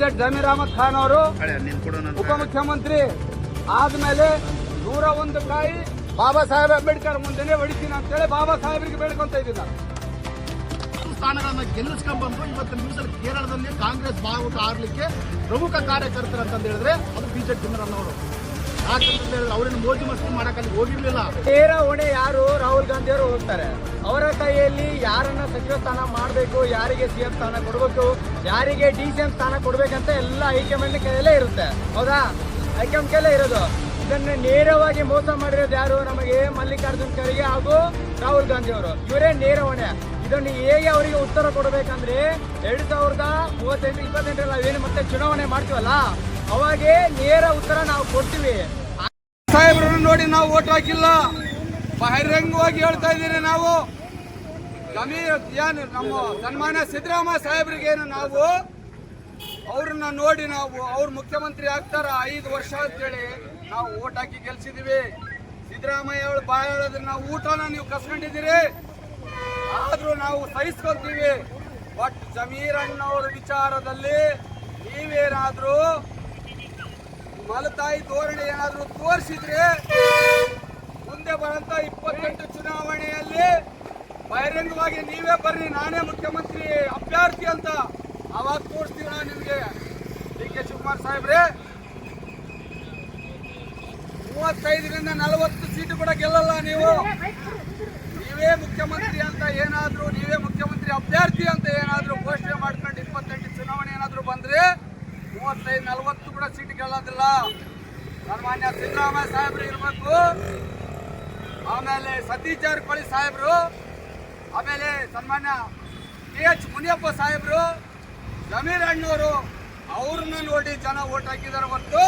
ಎಕ್ಸೆಟ್ ಜಮೀರ್ ಅಹಮದ್ ಖಾನ್ ಅವರು ಉಪಮುಖ್ಯಮಂತ್ರಿ ಆದ್ಮೇಲೆ 101 ಕಾಯಿ ಬಾಬಾ ಸಾಹೇಬ್ ಅಂಬೇಡ್ಕರ್ ಮುಂದೆನೆ ಹೊಡಿತೀನಿ ಅಂತೇಳಿ ಬಾಬಾ ಸಾಹೇಬ್ರಿಗೆ ಬೇಡ್ಕೊಂತ ಇದ್ದೀನಿ. ಸ್ಥಾನಗಳನ್ನ ಗೆಲ್ಲಿಸ್ಕೊಂಡ್ಬಂದು ಇವತ್ತಿನ ದಿವಸದಲ್ಲಿ ಕೇರಳದಲ್ಲಿ ಕಾಂಗ್ರೆಸ್ ಬಾವುಟ ಆರ್ಲಿಕ್ಕೆ ಪ್ರಮುಖ ಕಾರ್ಯಕರ್ತರು ಅಂತಂದು ಹೇಳಿದ್ರೆ ಅದು ಬಿಜೆಪಿ ಜನರನ್ನವರು. ಯಾಕಂತ ಹೇಳಿದ್ರೆ ಅವರನ್ನು ಮೋಜು ಮಸ್ತಿ ಮಾಡಕ್ಕೆ ಅಲ್ಲಿ ಹೋಗಿರ್ಲಿಲ್ಲ. ನೇರ ಹೊಣೆ ಯಾರು? ರಾಹುಲ್ ಗಾಂಧಿ ಅವರು ಹೋಗ್ತಾರೆ. ಅವರ ಕೈಯಲ್ಲಿ ಯಾರನ್ನ ಸಚಿವ ಸ್ಥಾನ ಮಾಡಬೇಕು, ಯಾರಿಗೆ ಸಿಎಂ ಸ್ಥಾನ ಕೊಡಬೇಕು, ಯಾರಿಗೆ ಡಿಸಿಎಂ ಸ್ಥಾನ ಕೊಡ್ಬೇಕಂತ ಎಲ್ಲ ಹೈಕಮಾಂಡ್ ಕೈಯಲ್ಲೇ ಇರುತ್ತೆ. ಹೌದಾ? ಹೈಕಮಾಂಡ್ ಕೈಯಲ್ಲೇ ಇರೋದು. ಇದನ್ನ ನೇರವಾಗಿ ಮೋಸ ಮಾಡಿರೋದು ಯಾರು? ನಮಗೆ ಮಲ್ಲಿಕಾರ್ಜುನ್ ಖರ್ಗೆ ಹಾಗೂ ರಾಹುಲ್ ಗಾಂಧಿ ಅವರು. ಇವರೇ ನೇರ ಹೊಣೆ. ಇದನ್ನು ಹೇಗೆ ಅವರಿಗೆ ಉತ್ತರ ಕೊಡಬೇಕಂದ್ರೆ 2038 ನಾವೇನು ಮತ್ತೆ ಚುನಾವಣೆ ಮಾಡ್ತೀವಲ್ಲ ಅವಾಗೆ ನೇರ ಉತ್ತರ ನಾವು ಕೊಡ್ತೀವಿ. ಸಾಹೇಬ್ರನ್ನ ನೋಡಿ ನಾವು ಓಟ್ ಹಾಕಿಲ್ಲ, ಬಹಿರಂಗವಾಗಿ ಹೇಳ್ತಾ ಇದ್ದೀರಿ. ನಾವು ನಮ್ಮ ಸನ್ಮಾನ್ಯ ಸಿದ್ದರಾಮಯ್ಯ ಸಾಹೇಬ್ರಿಗೇನು ನಾವು ಅವ್ರನ್ನ ನೋಡಿ ನಾವು ಅವ್ರು ಮುಖ್ಯಮಂತ್ರಿ ಆಗ್ತಾರ 5 ವರ್ಷ ಅಂತೇಳಿ ನಾವು ಓಟ್ ಹಾಕಿ ಗೆಲ್ಸಿದೀವಿ. ಸಿದ್ದರಾಮಯ್ಯ ಅವಳು ಬಾಯ ಹೇಳಿದ್ರೆ ನಾವು ಊಟನ ನೀವು ಕಸ್ಕೊಂಡಿದ್ದೀರಿ, ಆದ್ರೂ ನಾವು ಸಹಿಸ್ಕೊಂತೀವಿ. ಬಟ್ ಜಮೀರ್ ಅಣ್ಣವ್ರ ವಿಚಾರದಲ್ಲಿ ನೀವೇನಾದ್ರೂ ಮಲತಾಯಿ ಧೋರಣೆ ಏನಾದ್ರೂ ತೋರಿಸಿದ್ರೆ ಮುಂದೆ ಬರಂತ 28 ಚುನಾವಣೆಯಲ್ಲಿ ಬಹಿರಂಗವಾಗಿ ನೀವೇ ಬರ್ರಿ, ನಾನೇ ಮುಖ್ಯಮಂತ್ರಿ ಅಭ್ಯರ್ಥಿ ಅಂತ ಅವಾಗ ತೋರಿಸ್ತೀವಿ ನಾವು ನಿಮ್ಗೆ. ಡಿ.ಕೆ. ಶಿವಕುಮಾರ್ ಸಾಹೇಬ್ರೆ, 35ರಿಂದ 40 ಸೀಟು ಕೂಡ ಗೆಲ್ಲಲ್ಲ ನೀವು. ನೀವೇ ಮುಖ್ಯಮಂತ್ರಿ ಅಂತ ಏನಾದ್ರೂ, ನೀವೇ ಮುಖ್ಯಮಂತ್ರಿ ಅಭ್ಯರ್ಥಿ ಅಂತ ಏನಾದ್ರೂ ಘೋಷಣೆ ಮಾಡ್ಕೊಂಡು 28 ಚುನಾವಣೆ ಏನಾದ್ರೂ ಬಂದ್ರೆ 35-40 ಕೂಡ ಸೀಟ್ ಗೆಲ್ಲೋದಿಲ್ಲ. ಸನ್ಮಾನ್ಯ ಸಿದ್ದರಾಮಯ್ಯ ಸಾಹೇಬ್ರು ಇರ್ಬೇಕು, ಆಮೇಲೆ ಸತೀಶ್ ಜಾರಕಿಹೊಳಿ ಸಾಹೇಬ್ರು, ಆಮೇಲೆ ಸನ್ಮಾನ್ಯ ಕೆ.ಎಚ್. ಮುನಿಯಪ್ಪ ಸಾಹೇಬ್ರು, ಜಮೀರ್ ಅಣ್ಣವರು, ಅವ್ರನ್ನ ನೋಡಿ ಜನ ಓಟ್ ಹಾಕಿದಾರೆ ಹೊರತು